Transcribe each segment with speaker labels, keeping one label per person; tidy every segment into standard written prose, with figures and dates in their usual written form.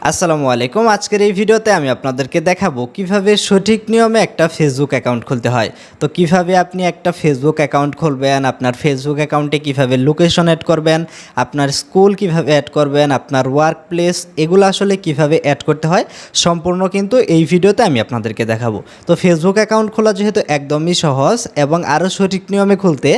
Speaker 1: আসসালামু আলাইকুম। আজকের এই ভিডিওতে আমি আপনাদেরকে দেখাবো কিভাবে সঠিক নিয়মে একটা ফেসবুক অ্যাকাউন্ট খুলতে হয়। তো কিভাবে আপনি একটা ফেসবুক অ্যাকাউন্ট খুলবেন, আপনার ফেসবুক অ্যাকাউন্টে কিভাবে লোকেশন অ্যাড করবেন, আপনার স্কুল কিভাবে অ্যাড করবেন, আপনার ওয়ার্ক প্লেস এগুলো আসলে কিভাবে অ্যাড করতে হয় সম্পূর্ণ কিন্তু এই ভিডিওতে আমি আপনাদেরকে দেখাবো। তো ফেসবুক অ্যাকাউন্ট খোলা যেহেতু একদমই সহজ এবং আরও সঠিক নিয়মে খুলতে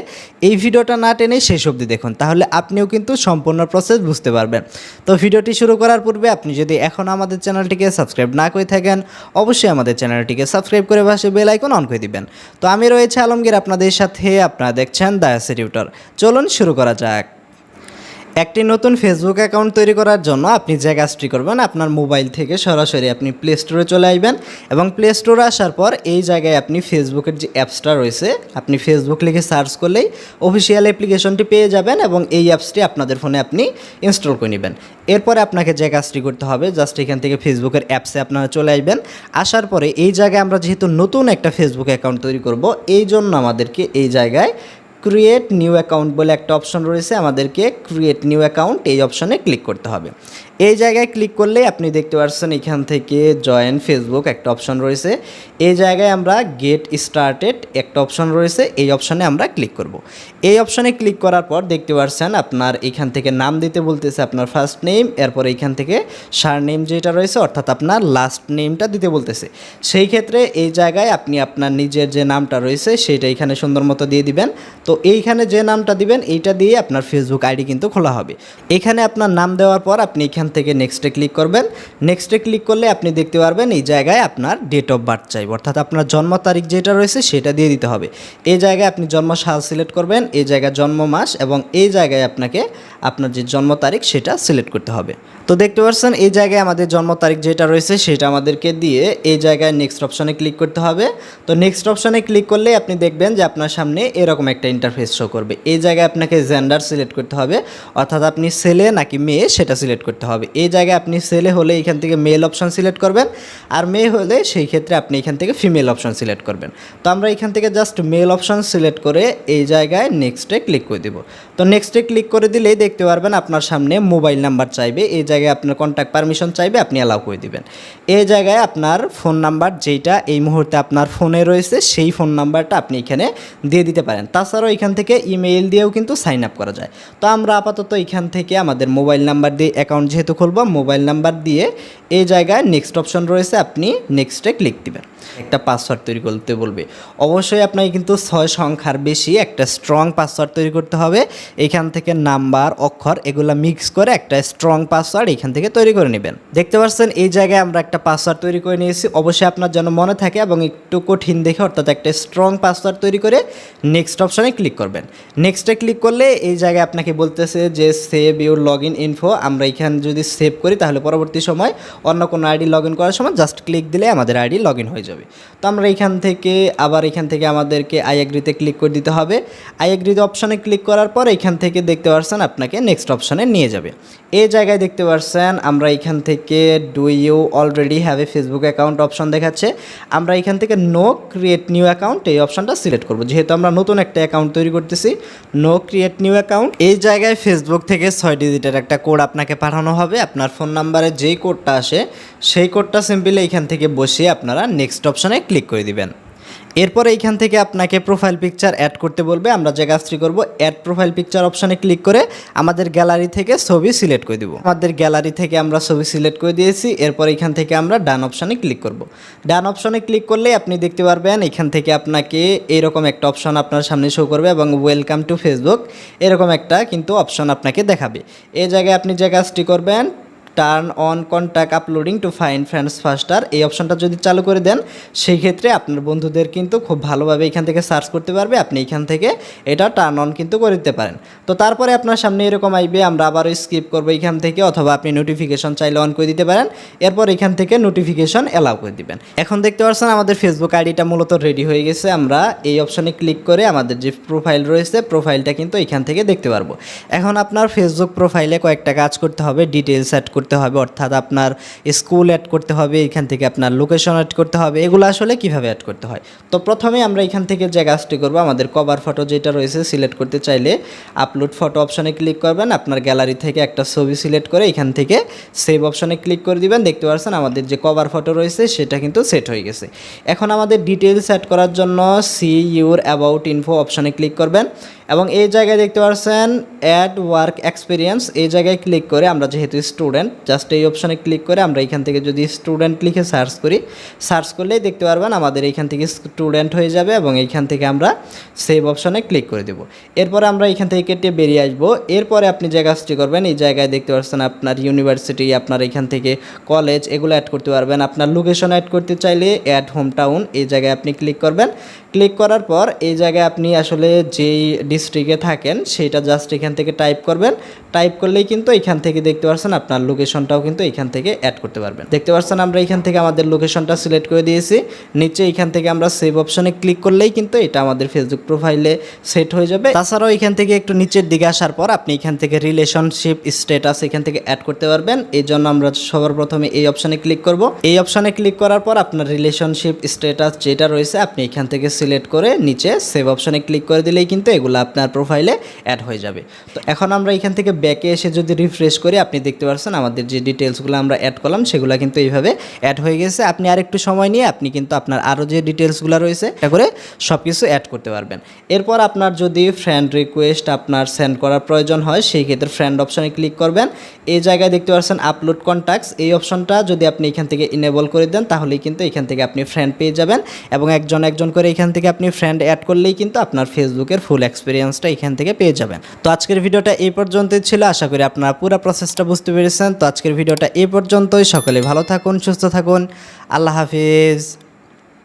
Speaker 1: এই ভিডিওটা না টেনে শেষ অবধি দেখুন, তাহলে আপনিও কিন্তু সম্পূর্ণ প্রসেস বুঝতে পারবেন। তো ভিডিওটি শুরু করার পূর্বে আপনি যদি এখন আমাদের চ্যানেলটিকে সাবস্ক্রাইব না করে থাকেন, অবশ্যই আমাদের চ্যানেলটিকে সাবস্ক্রাইব করে পাশে বেল আইকন অন করে দিবেন। তো আমি রয়েছে আলমগীর আপনাদের সাথে, আপনারা দেখছেন দ্য এসএ টিউটর। চলুন শুরু করা যাক। একটি নতুন ফেসবুক অ্যাকাউন্ট তৈরি করার জন্য আপনি যে কাজটি করবেন, আপনার মোবাইল থেকে সরাসরি আপনি প্লে স্টোরে চলে আসবেন এবং প্লে স্টোরে আসার পর এই জায়গায় আপনি ফেসবুকের যে অ্যাপসটা রয়েছে, আপনি ফেসবুক লিখে সার্চ করলেই অফিসিয়াল অ্যাপ্লিকেশনটি পেয়ে যাবেন এবং এই অ্যাপসটি আপনাদের ফোনে আপনি ইনস্টল করে নেবেন। এরপরে আপনাকে যে কাজটি করতে হবে, জাস্ট এখান থেকে ফেসবুকের অ্যাপসে আপনারা চলে আসবেন। আসার পরে এই জায়গায় আমরা যেহেতু নতুন একটা ফেসবুক অ্যাকাউন্ট তৈরি করব, এই জন্য আমাদেরকে এই জায়গায় ক্রিয়েট নিউ অ্যাকাউন্ট বলে একটা অপশন রয়েছে, আমাদেরকে ক্রিয়েট নিউ অ্যাকাউন্ট এই অপশনে ক্লিক করতে হবে। এই জায়গায় ক্লিক করলে আপনি দেখতে পাচ্ছেন এখান থেকে জয়েন ফেসবুক একটা অপশন রয়েছে। এই জায়গায় আমরা গেট স্টার্টেড একটা অপশন রয়েছে, এই অপশনে আমরা ক্লিক করব। এই অপশনে ক্লিক করার পর দেখতে পাচ্ছেন আপনার এখান থেকে নাম দিতে বলতেছে, আপনার ফার্স্ট নেম, এরপর এইখান থেকে সারনেম যেটা রয়েছে অর্থাৎ আপনার লাস্ট নেমটা দিতে বলতেছে। সেই ক্ষেত্রে এই জায়গায় আপনি আপনার নিজের যে নামটা রয়েছে সেটা এখানে সুন্দর মতো দিয়ে দিবেন। তো এইখানে যে নামটা দিবেন এইটা দিয়ে আপনার ফেসবুক আইডি কিন্তু খোলা হবে। এখানে আপনার নাম দেওয়ার পর আপনি এখান থেকে নেক্সটে ক্লিক করবেন। নেক্সটে ক্লিক করলে আপনি দেখতে পারবেন এই জায়গায় আপনার ডেট অফ বার্থ চাইবে, অর্থাৎ আপনার জন্ম তারিখ যেটা রয়েছে সেটা দিয়ে দিতে হবে। এই জায়গায় আপনি জন্ম সাল সিলেক্ট করবেন, এই জায়গায় জন্ম মাস এবং এই জায়গায় আপনাকে আপনার যে জন্ম তারিখ সেটা সিলেক্ট করতে হবে। তো দেখতে পাচ্ছেন এই জায়গায় আমাদের জন্ম তারিখ যেটা রয়েছে সেটা আমাদেরকে দিয়ে এই জায়গায় নেক্সট অপশনে ক্লিক করতে হবে। তো নেক্সট অপশনে ক্লিক করলে আপনি দেখবেন যে আপনার সামনে এরকম একটা ইন্টারফেস শো করবে। এই জায়গায় আপনাকে জেন্ডার সিলেক্ট করতে হবে, অর্থাৎ আপনি ছেলে নাকি মেয়ে সেটা সিলেক্ট করতে হবে। এই জায়গায় আপনি ছেলে হলে এখান থেকে মেল অপশন সিলেক্ট করবেন, আর মেয়ে হলে সেই ক্ষেত্রে আপনি এখান থেকে ফিমেল অপশন সিলেক্ট করবেন। তো আমরা এখান থেকে জাস্ট মেল অপশন সিলেক্ট করে এই জায়গায় নেক্সটে ক্লিক করে দেব। তো নেক্সটে ক্লিক করে দিলেই দেখতে পারবেন আপনার সামনে মোবাইল নাম্বার চাইবে, এই জায়গায় আপনার কন্ট্যাক্ট পারমিশন চাইবে, আপনি অ্যালাউ করে দিবেন। এই জায়গায় আপনার ফোন নাম্বার যেটা এই মুহূর্তে আপনার ফোনে রয়েছে সেই ফোন নাম্বারটা আপনি এখানে দিয়ে দিতে পারেন। তাছাড়াও এখান থেকে ইমেইল দিয়েও কিন্তু সাইন আপ করা যায়। তো আমরা আপাতত এখান থেকে আমাদের মোবাইল নাম্বার দিয়ে অ্যাকাউন্ট যেহেতু খুলব, মোবাইল নাম্বার দিয়ে এই জায়গায় নেক্সট অপশন রয়েছে, আপনি নেক্সটে ক্লিক দিবেন। একটা পাসওয়ার্ড তৈরি করতে বলবে, অবশ্যই আপনাকে কিন্তু 6 সংখ্যার বেশি একটা স্ট্রং পাসওয়ার্ড তৈরি করতে হবে। এখান থেকে নাম্বার অক্ষর এগুলো মিক্স করে একটা স্ট্রং পাসওয়ার্ড এখান থেকে তৈরি করে নেবেন। দেখতে পাচ্ছেন এই জায়গায় আমরা একটা পাসওয়ার্ড তৈরি করে নিয়েছি। অবশ্যই আপনার যেন মনে থাকে এবং একটু কঠিন দেখে, অর্থাৎ একটা স্ট্রং পাসওয়ার্ড তৈরি করে নেক্সট অপশনে ক্লিক করবেন। নেক্সটে ক্লিক করলে এই জায়গায় আপনাকে বলতেছে যে save your log in info. আমরা এখানে যদি সেভ করি তাহলে পরবর্তী সময় অন্য কোনো আইডি লগ ইন করার সময় জাস্ট ক্লিক দিলে আমাদের আইডি লগ ইন হয়ে যাবে। তো আমরা এখান থেকে আমাদেরকে আই এগ্রিতে ক্লিক করে দিতে হবে। আই এগ্রিতে অপশনে ক্লিক করার পর এখান থেকে দেখতে পাচ্ছেন আপনাকে নেক্সট অপশনে নিয়ে যাবে। এই জায়গায় দেখতে পাচ্ছেন আমরা এখান থেকে do you already have a Facebook account option দেখাচ্ছে। আমরা এখান থেকে নো ক্রিয়েট নিউ অ্যাকাউন্ট এই অপশনটা সিলেক্ট করব, যেহেতু আমরা নতুন একটা অ্যাকাউন্ট তৈরি করতেছি। নো ক্রিয়েট নিউ অ্যাকাউন্ট, এই জায়গায় ফেসবুক থেকে 6 ডিজিটের একটা কোড আপনাকে পাঠানো হবে। আপনার ফোন নাম্বারে যেই কোডটা আসে সেই কোডটা সিম্পলি এখান থেকে বসিয়ে আপনারা নেক্সট অপশনে ক্লিক করে দিবেন। এরপর এইখান থেকে আপনাকে প্রোফাইল পিকচার অ্যাড করতে বলবে। আমরা যে কাজটি করব, অ্যাড প্রোফাইল পিকচার অপশনে ক্লিক করে আমাদের গ্যালারি থেকে ছবি সিলেক্ট করে দিব। আমাদের গ্যালারি থেকে আমরা ছবি সিলেক্ট করে দিয়েছি। এরপর এখান থেকে আমরা ডান অপশনে ক্লিক করব। ডান অপশনে ক্লিক করলে আপনি দেখতে পারবেন এখান থেকে আপনাকে এরকম একটা অপশন আপনার সামনে শো করবে এবং ওয়েলকাম টু ফেসবুক এরকম একটা কিন্তু অপশন আপনাকে দেখাবে। এই জায়গায় আপনি যে কাজটি করবেন, turn on contact uploading to find friends ফাস্টার এই অপশনটা যদি চালু করে দেন, সেই ক্ষেত্রে আপনার বন্ধুদের কিন্তু খুব ভালোভাবে এখান থেকে সার্চ করতে পারবে। আপনি এখান থেকে এটা টার্ন অন কিন্তু করে দিতে পারেন। তো তারপরে আপনার সামনে এরকম আইবে, আমরা আবারও স্কিপ করবো এখান থেকে, অথবা আপনি নোটিফিকেশন চাইলে অন করে দিতে পারেন। এরপর এখান থেকে নোটিফিকেশন অ্যালাউ করে দিবেন। এখন দেখতে পাচ্ছেন আমাদের ফেসবুক আইডিটা মূলত রেডি হয়ে গেছে। আমরা এই অপশনে ক্লিক করে আমাদের যে প্রোফাইল রয়েছে প্রোফাইলটা কিন্তু এখান থেকে দেখতে পারবো। এখন আপনার ফেসবুক প্রোফাইলে কয়েকটা কাজ করতে হবে, ডিটেলস অ্যাড করতে হবে, অর্থাৎ আপনার স্কুল অ্যাড করতে হবে, এখান থেকে আপনার লোকেশন অ্যাড করতে হবে, এগুলো আসলে কিভাবে অ্যাড করতে হয়। তো প্রথমে আমরা এখান থেকে যে কাজটি করব, আমাদের কভার ফটো যেটা রয়েছে সিলেক্ট করতে চাইলে আপলোড ফটো অপশানে ক্লিক করবেন, আপনার গ্যালারি থেকে একটা ছবি সিলেক্ট করে এখান থেকে সেভ অপশানে ক্লিক করে দিবেন। দেখতে পাচ্ছেন আমাদের যে কভার ফটো রয়েছে সেটা কিন্তু সেট হয়ে গেছে। এখন আমাদের ডিটেলস অ্যাড করার জন্য সি ইউর অ্যাবাউট ইনফো অপশানে ক্লিক করবেন এবং এই জায়গায় দেখতে পাচ্ছেন অ্যাড ওয়ার্ক এক্সপিরিয়েন্স, এই জায়গায় ক্লিক করে আমরা যেহেতু স্টুডেন্ট জাস্ট এই অপশানে ক্লিক করে আমরা এখান থেকে যদি স্টুডেন্ট লিখে সার্চ করি, সার্চ করলেই দেখতে পারবেন আমাদের এইখান থেকে স্টুডেন্ট হয়ে যাবে এবং এইখান থেকে আমরা সেভ অপশানে ক্লিক করে দেব। এরপরে আমরা এখান থেকে কেটে বেরিয়ে আসবো। এরপরে আপনি যে কাজটি করবেন, এই জায়গায় দেখতে পাচ্ছেন আপনার ইউনিভার্সিটি, আপনার এখান থেকে কলেজ, এগুলো অ্যাড করতে পারবেন। আপনার লোকেশন অ্যাড করতে চাইলে অ্যাড হোম টাউন, এই জায়গায় আপনি ক্লিক করবেন। ক্লিক করার পর এই জায়গায় আপনি আসলে যেই ডিস্ট্রিক্টে থাকেন সেটা জাস্ট এখান থেকে টাইপ করবেন। টাইপ করলেই কিন্তু এখান থেকে দেখতে পাচ্ছেন আপনার লোকেশনটাও কিন্তু এখান থেকে অ্যাড করতে পারবেন। দেখতে পাচ্ছেন আমরা এখান থেকে আমাদের লোকেশনটা সিলেক্ট করে দিয়েছি। নিচে এখান থেকে আমরা সেভ অপশনে ক্লিক করলেই কিন্তু এটা আমাদের ফেসবুক প্রোফাইলে সেট হয়ে যাবে। তাছাড়াও এখান থেকে একটু নিচের দিকে আসার পর আপনি এখান থেকে রিলেশনশিপ স্ট্যাটাস এখান থেকে অ্যাড করতে পারবেন। এই জন্য আমরা সবার প্রথমে এই অপশনে ক্লিক করব। এই অপশনে ক্লিক করার পর আপনার রিলেশনশিপ স্ট্যাটাস যেটা রয়েছে আপনি এখান থেকে সিলেক্ট করে নিচে সেভ অপশনে ক্লিক করে দিলেই কিন্তু এগুলো আপনার প্রোফাইলে অ্যাড হয়ে যাবে। তো এখন আমরা এখান থেকে ব্যাকে এসে যদি রিফ্রেশ করি, আপনি দেখতে পাচ্ছেন আমাদের যে ডিটেলসগুলো আমরা অ্যাড করলাম সেগুলো কিন্তু এইভাবে অ্যাড হয়ে গেছে। আপনি আরেকটু সময় নিয়ে আপনি কিন্তু আপনার আরও যে ডিটেলসগুলো রয়েছে এটা করে সব কিছু অ্যাড করতে পারবেন। এরপর আপনার যদি ফ্রেন্ড রিকোয়েস্ট আপনার সেন্ড করার প্রয়োজন হয় সেই ক্ষেত্রে ফ্রেন্ড অপশনে ক্লিক করবেন। এই জায়গায় দেখতে পাচ্ছেন আপলোড কন্ট্যাক্টস, এই অপশনটা যদি আপনি এখান থেকে ইনেবল করে দেন তাহলেই কিন্তু এখান থেকে আপনি ফ্রেন্ড পেয়ে যাবেন এবং একজন একজন করে এখান থেকে আপনি ফ্রেন্ড অ্যাড করলেই কিন্তু আপনার ফেসবুকের ফুল এক্সপিরিয়েন্সটা এখান থেকে পেয়ে যাবেন। তো আজকের ভিডিওটা এই পর্যন্তই ছিল, আশা করি আপনারা পুরো প্রসেসটা বুঝতে পেরেছেন। তো আজকের ভিডিওটা এই পর্যন্তই, সকলে ভালো থাকুন, সুস্থ থাকুন, আল্লাহ হাফিজ।